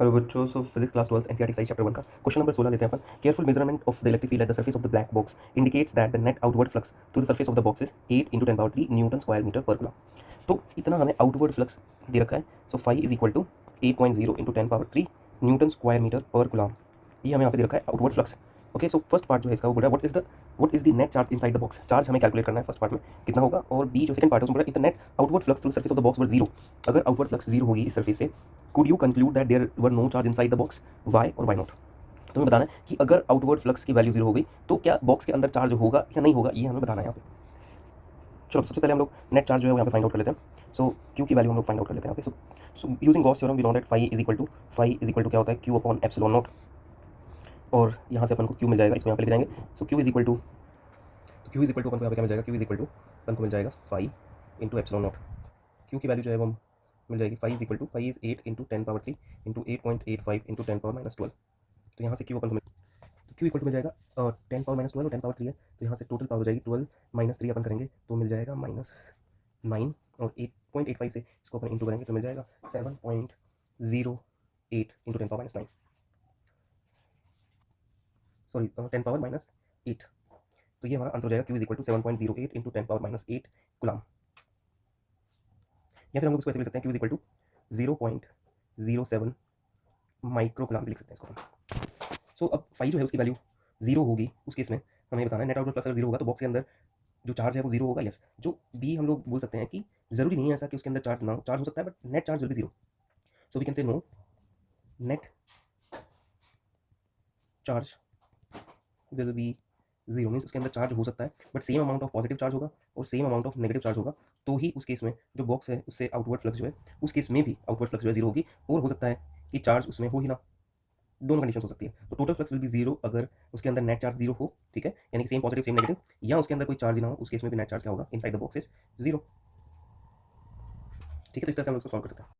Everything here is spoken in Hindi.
हेलो बच्चों, so physics class 12 NCERT science chapter 1 का क्वेश्चन नंबर 16 लेते हैं अपन। Careful measurement of the electric field at the surface of the black box indicates that the net outward flux through the surface of the box is 8 × 10⁻³ newton square metre पर कूलम। तो इतना हमें आउटवर्ड फ्लक्स दे रखा है। So phi is equal to 8.0 × 10⁻³ newton square metre पर कूलम। ये हमें यहाँ पे दे रखा है outward flux. Okay, so first part जो है इसका वो बोला what is the net charge inside the box. Charge हमें कैलकुलेट करना है फर्स्ट पार्ट में कितना होगा, और बी जो सेकंड पार्ट है उसमें बोला if the net outward flux through surface of the box were zero. अगर आउटवर्ड फ्लक्स जीरो होगी इस सरफेस से, could you conclude that there were no charge inside the box, why और वाई नॉट। तो हमें बताना है कि अगर आउटवर्ड फ्लक्स की वैल्यू जीरो हो गई तो क्या बॉक्स के अंदर चार्ज होगा या नहीं होगा, ये हमें बताना है यहाँ पे। चलो सबसे पहले हम लोग नेट चार्ज जो है वो यहाँ पे फाइंड आउट कर लेते हैं। सो क्यू की वैल्यू हम लोग फाइंड आउट कर लेते हैं यहाँ पे। So using Gauss theorem we know that phi is equal to क्या होता है, क्यू अपॉन एप्सिलॉन नॉट। और यहाँ से अपन को क्यू मिल जाएगा, इसको यहाँ पे लिख जाएंगे। So Q is equal to अपन को यहाँ पे क्या मिल जाएगा, क्यू इज इक्वल टू अपन को मिल जाएगा phi into epsilon naught. Q की वैल्यू जो है वो मिल जाएगी, phi is equal to phi is 8 × 10⁻³ into 8.85 into 10⁻−12। तो यहाँ से क्यू अपन को तो क्यू इक्वल टू मिल जाएगा 10⁻−12 और 10⁻³ है, तो यहाँ से टोटल पावर हो जाएगी 12 - 3 अपन करेंगे तो मिल जाएगा -9, और 8.85 से इसको अपन इंटू करेंगे तो मिल जाएगा 7.08 इंटू 10⁻−9, सॉरी 10⁻−8। तो ये हमारा आंसर हो जाएगा Q is equal to 7.08 into 10⁻−8 coulomb. या फिर हम लोग इसको ऐसे लिख सकते हैं, Q is equal to 0.07 micro coulomb भी लिख सकते हैं इसको हम। सो अब फाई जो है उसकी वैल्यू जीरो होगी, उस केस में हमें बताना है नेट आउटवर्ड फ्लक्स अगर जीरो होगा तो बॉक्स के अंदर जो चार्ज है वो जीरो होगा। यस, जो बी हम लोग बोल सकते हैं कि जरूरी नहीं है ऐसा कि उसके अंदर चार्ज ना हो, चार्ज हो सकता है but net charge will be zero. So we can say no net charge will be zero, means उसके अंदर चार्ज हो सकता है but same amount of positive charge होगा और same amount of negative charge होगा। तो ही उस केस में जो बॉक्स है उससे आउटवर्ड फ्लक्स जो है उस केस में भी आउटवर्ड फ्लक्स जो है जीरो होगी, और हो सकता है कि चार्ज उसमें हो ही ना। दोनों कंडीशन हो सकती है। तो total flux will be zero अगर उसके अंदर नेट चार्ज जीरो हो, ठीक है, यानी कि सेम पॉजिटिव सेम नेगेटिव, या उसके अंदर कोई चार्ज ही ना हो, उस केस में भी नेट चार्ज क्या होगा inside the box is zero. ठीक है, तो इस तरह से हम लोग इसको सॉल्व कर सकते हैं।